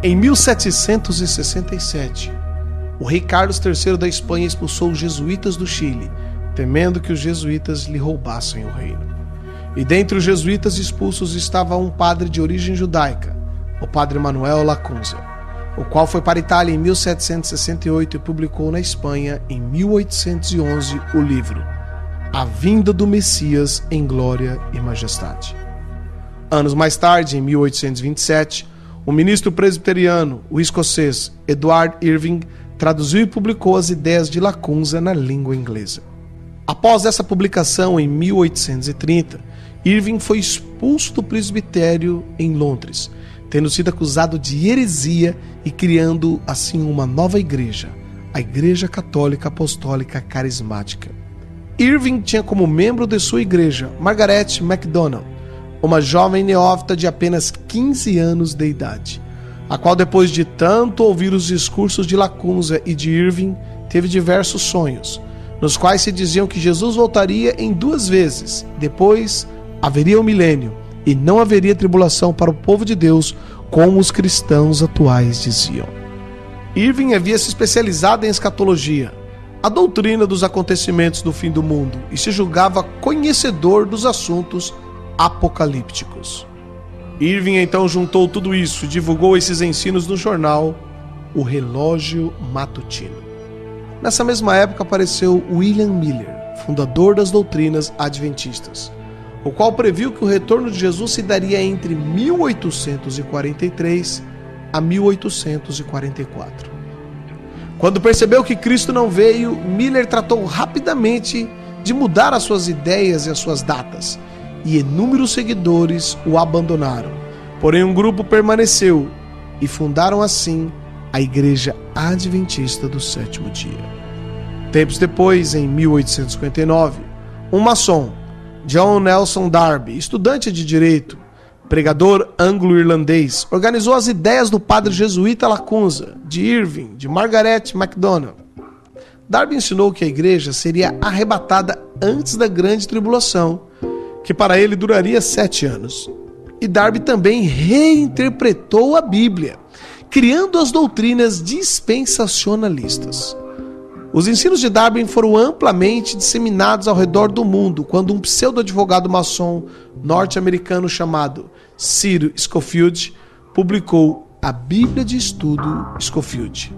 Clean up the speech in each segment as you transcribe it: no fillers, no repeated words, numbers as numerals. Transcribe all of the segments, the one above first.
Em 1767, o rei Carlos III da Espanha expulsou os jesuítas do Chile, temendo que os jesuítas lhe roubassem o reino. E dentre os jesuítas expulsos estava um padre de origem judaica, o padre Manuel Lacunza, o qual foi para a Itália em 1768 e publicou na Espanha, em 1811, o livro A Vinda do Messias em Glória e Majestade. Anos mais tarde, em 1827, o ministro presbiteriano, o escocês Edward Irving, traduziu e publicou as ideias de Lacunza na língua inglesa. Após essa publicação, em 1830, Irving foi expulso do presbitério em Londres, tendo sido acusado de heresia e criando assim uma nova igreja, a Igreja Católica Apostólica Carismática. Irving tinha como membro de sua igreja Margaret MacDonald, uma jovem neófita de apenas 15 anos de idade, a qual, depois de tanto ouvir os discursos de Lacunza e de Irving, teve diversos sonhos, nos quais se diziam que Jesus voltaria em 2 vezes, depois haveria o milênio e não haveria tribulação para o povo de Deus, como os cristãos atuais diziam. Irving havia se especializado em escatologia, a doutrina dos acontecimentos do fim do mundo, e se julgava conhecedor dos assuntos apocalípticos. Irving então juntou tudo isso e divulgou esses ensinos no jornal O Relógio Matutino. Nessa mesma época apareceu William Miller, fundador das doutrinas adventistas, o qual previu que o retorno de Jesus se daria entre 1843 a 1844. Quando percebeu que Cristo não veio, Miller tratou rapidamente de mudar as suas ideias e as suas datas, e inúmeros seguidores o abandonaram. Porém, um grupo permaneceu e fundaram assim a Igreja Adventista do Sétimo Dia. Tempos depois, em 1859, um maçom, John Nelson Darby, estudante de direito, pregador anglo-irlandês, organizou as ideias do padre jesuíta Lacunza, de Irving, de Margaret MacDonald. Darby ensinou que a igreja seria arrebatada antes da grande tribulação, que para ele duraria 7 anos. E Darby também reinterpretou a Bíblia, criando as doutrinas dispensacionalistas. Os ensinos de Darby foram amplamente disseminados ao redor do mundo quando um pseudo-advogado maçom norte-americano chamado Cyril Scofield publicou a Bíblia de Estudo Scofield.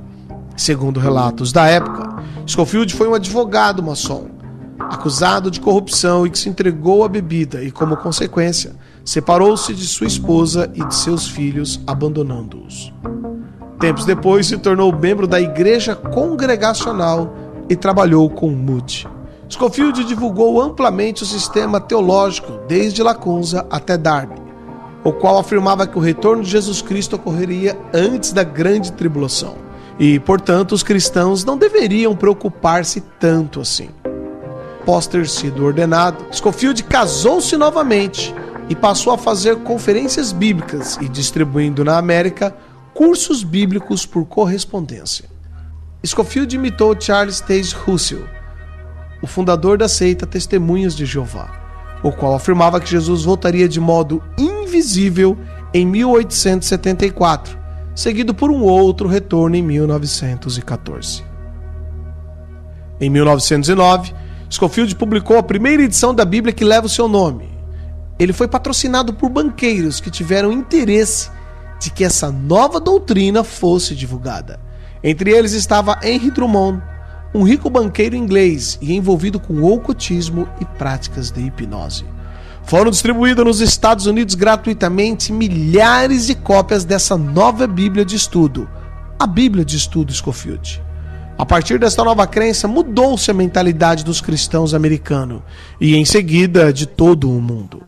Segundo relatos da época, Scofield foi um advogado maçom, acusado de corrupção e que se entregou à bebida e, como consequência, separou-se de sua esposa e de seus filhos, abandonando-os. Tempos depois, se tornou membro da Igreja Congregacional e trabalhou com Moody. Scofield divulgou amplamente o sistema teológico desde Lacunza até Darby, o qual afirmava que o retorno de Jesus Cristo ocorreria antes da grande tribulação e, portanto, os cristãos não deveriam preocupar-se tanto assim. Após ter sido ordenado, Scofield casou-se novamente e passou a fazer conferências bíblicas e distribuindo na América cursos bíblicos por correspondência. Scofield imitou Charles Taze Russell, o fundador da seita Testemunhas de Jeová, o qual afirmava que Jesus voltaria de modo invisível em 1874, seguido por um outro retorno em 1914. Em 1909, Scofield publicou a primeira edição da Bíblia que leva o seu nome. Ele foi patrocinado por banqueiros que tiveram interesse de que essa nova doutrina fosse divulgada. Entre eles estava Henry Drummond, um rico banqueiro inglês e envolvido com ocultismo e práticas de hipnose. Foram distribuídas nos Estados Unidos gratuitamente milhares de cópias dessa nova Bíblia de estudo, a Bíblia de Estudo Scofield. A partir desta nova crença, mudou-se a mentalidade dos cristãos americanos e, em seguida, de todo o mundo.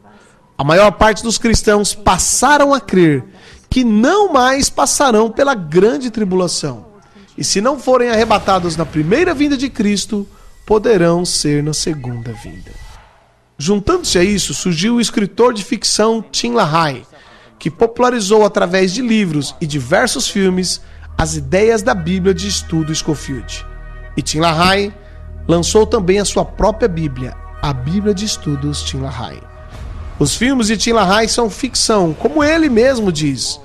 A maior parte dos cristãos passaram a crer que não mais passarão pela grande tribulação, e se não forem arrebatados na primeira vinda de Cristo, poderão ser na segunda vinda. Juntando-se a isso, surgiu o escritor de ficção Tim LaHaye, que popularizou através de livros e diversos filmes as ideias da Bíblia de Estudo Scofield. E Tim LaHaye lançou também a sua própria Bíblia, a Bíblia de Estudos Tim LaHaye. Os filmes de Tim LaHaye são ficção, como ele mesmo diz,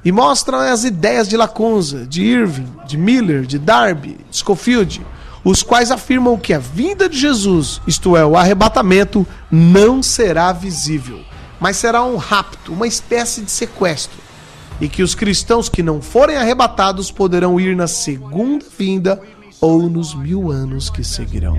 e mostram as ideias de Lacunza, de Irving, de Miller, de Darby, de Scofield, os quais afirmam que a vinda de Jesus, isto é, o arrebatamento, não será visível, mas será um rapto, uma espécie de sequestro, e que os cristãos que não forem arrebatados poderão ir na segunda vinda ou nos 1000 anos que seguirão.